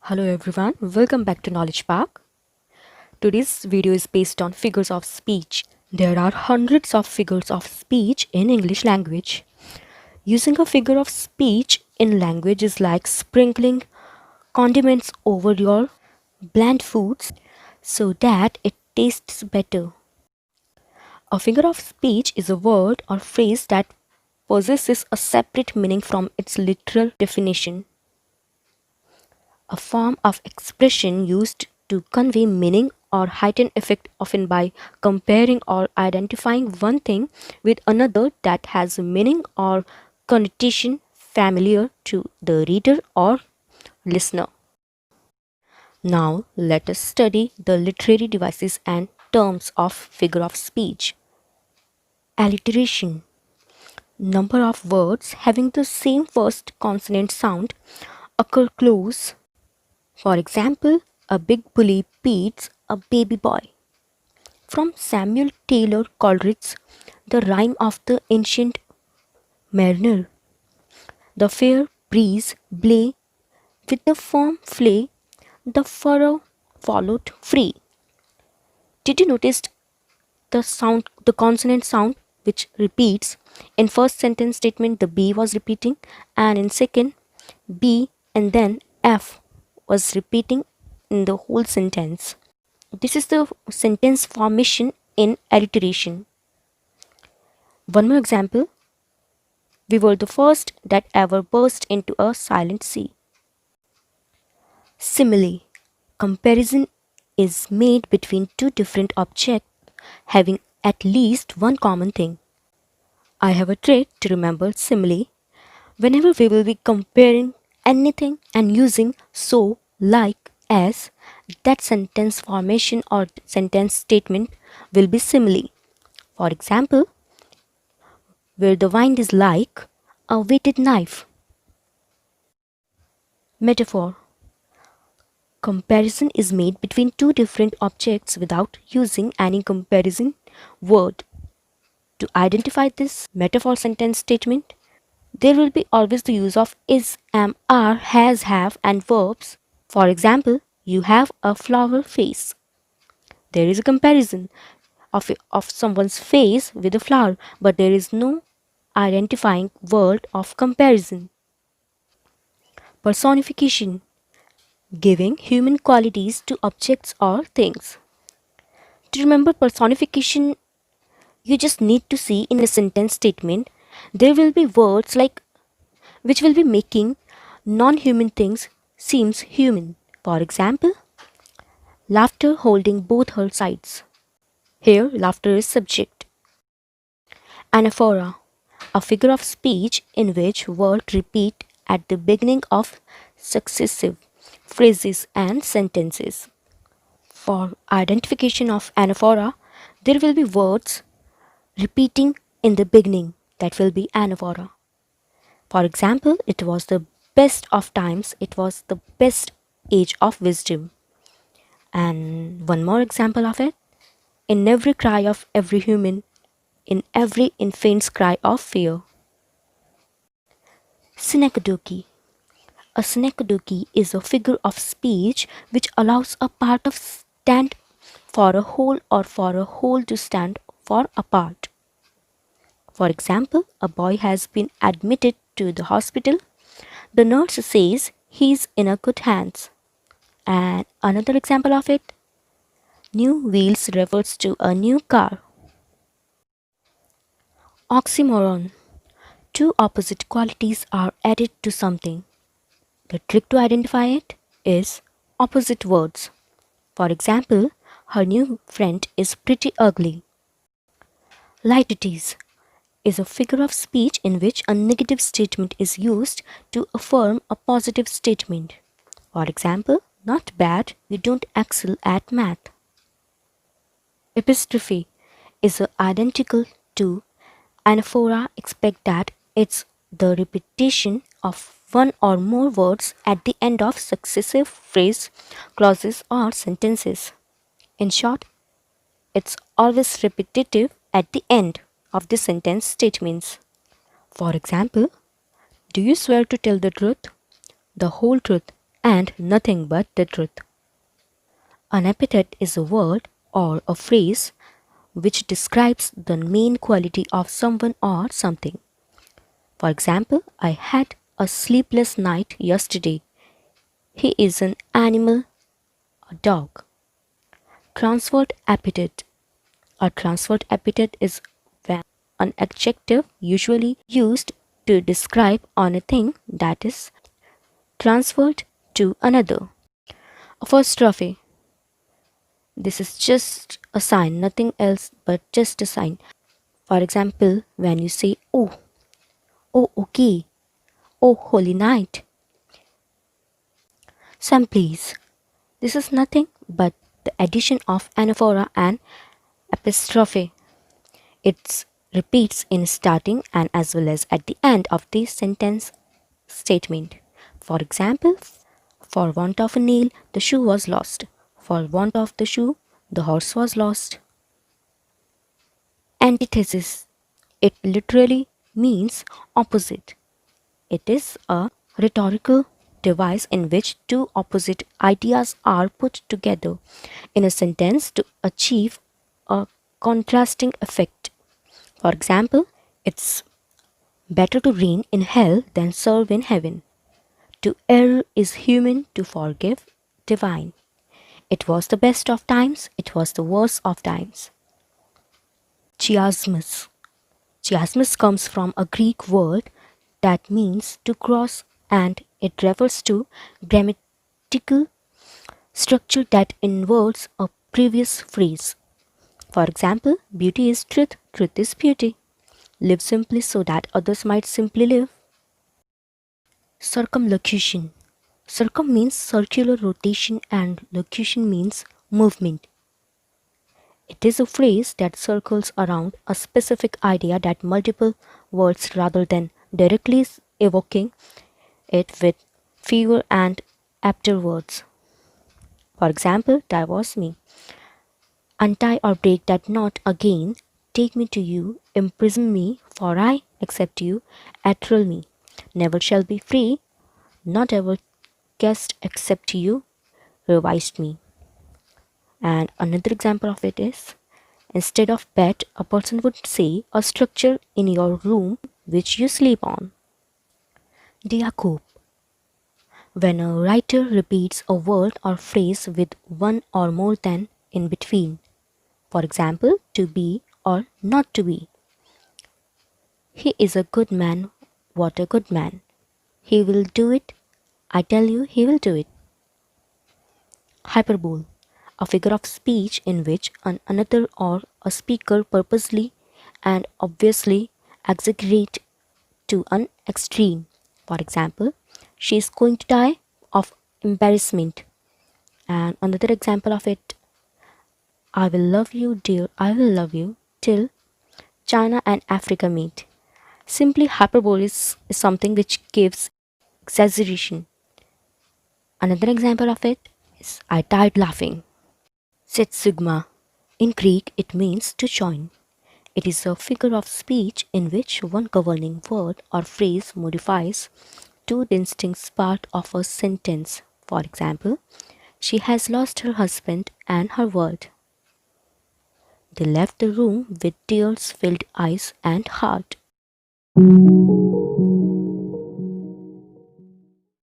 Hello everyone, welcome back to Knowledge Park. Today's video is based on figures of speech. There are hundreds of figures of speech in English language. Using a figure of speech in language is like sprinkling condiments over your bland foods so that it tastes better. A figure of speech is a word or phrase that possesses a separate meaning from its literal definition. A form of expression used to convey meaning or heighten effect, often by comparing or identifying one thing with another that has a meaning or connotation familiar to the reader or listener. Now let us study the literary devices and terms of figure of speech. Alliteration. Number of words having the same first consonant sound occur close. For example, a big bully beats a baby boy. From Samuel Taylor Coleridge's The Rime of the Ancient Mariner. The fair breeze blew with the firm flay, the furrow followed free. Did you notice the consonant sound which repeats? In first sentence statement the B was repeating, and in second B and then F was repeating in the whole sentence. This is the sentence formation in alliteration. One more example. We were the first that ever burst into a silent sea. Simile. Comparison is made between two different objects having at least one common thing. I have a trick to remember simile. Whenever we will be comparing anything and using so, like, as, that sentence formation or sentence statement will be simile. For example, where the wind is like a whetted knife. Metaphor. Comparison is made between two different objects without using any comparison word. To identify this metaphor sentence statement, there will be always the use of is, am, are, has, have, and verbs. For example, you have a flower face. There is a comparison of someone's face with a flower, but there is no identifying word of comparison. Personification. Giving human qualities to objects or things. To remember personification, you just need to see in a sentence statement there will be words like which will be making non-human things seems human. For example, laughter holding both her sides. Here laughter is subject. Anaphora, a figure of speech in which words repeat at the beginning of successive phrases and sentences. For identification of anaphora, there will be words repeating in the beginning, that will be anaphora. For example, it was the best of times, it was the best age of wisdom. And one more example of it, in every cry of every human, in every infant's cry of fear. Synecdoche. A synecdoche is a figure of speech which allows a part of stand for a whole or for a whole to stand for a part. For example, a boy has been admitted to the hospital. The nurse says he's in a good hands. And another example of it, new wheels refers to a new car. Oxymoron. Two opposite qualities are added to something. The trick to identify it is opposite words. For example, her new friend is pretty ugly. Litetes is a figure of speech in which a negative statement is used to affirm a positive statement. For example, not bad, you don't excel at math. Epistrophe is identical to anaphora except that it's the repetition of one or more words at the end of successive phrase, clauses, or sentences. In short, it's always repetitive at the end of the sentence statements. For example, do you swear to tell the truth, the whole truth, and nothing but the truth. An epithet is a word or a phrase which describes the main quality of someone or something. For example, I had a sleepless night yesterday. He is an animal, a dog. Transferred epithet. A transferred epithet is when an adjective usually used to describe on a thing that is transferred to another. Apostrophe. This is just a sign, nothing else but just a sign. For example, when you say oh, oh okay, oh holy night. Some please. This is nothing but the addition of anaphora and epistrophe. It repeats in starting and as well as at the end of the sentence statement. For example, for want of a nail, the shoe was lost. For want of the shoe, the horse was lost. Antithesis. It literally means opposite. It is a rhetorical device in which two opposite ideas are put together in a sentence to achieve a contrasting effect. For example, it's better to reign in hell than serve in heaven. To err is human, to forgive divine. It was the best of times, it was the worst of times. Chiasmus. Chiasmus comes from a Greek word that means to cross and it refers to grammatical structure that inverts a previous phrase. For example, beauty is truth, truth is beauty. Live simply so that others might simply live. Circumlocution. Circum means circular rotation and locution means movement. It is a phrase that circles around a specific idea that multiple words rather than directly evoking it with fewer and apter words. For example, divorce me. Untie or break that knot again. Take me to you. Imprison me, for I accept you. Attrol me. Never shall be free. Not ever cast except you. Revised me. And another example of it is instead of bed, a person would say a structure in your room which you sleep on. Diacope. When a writer repeats a word or phrase with one or more than in between. For example, to be or not to be. He is a good man. What a good man. He will do it. I tell you, he will do it. Hyperbole. A figure of speech in which another or a speaker purposely and obviously exaggerate to an extreme. For example, she is going to die of embarrassment. And another example of it, I will love you, dear, I will love you till China and Africa meet. Simply, hyperbole is something which gives exaggeration. Another example of it is I died laughing. Setsugma. In Greek, it means to join. It is a figure of speech in which one governing word or phrase modifies two distinct parts of a sentence. For example, she has lost her husband and her word. They left the room with tears filled eyes and heart.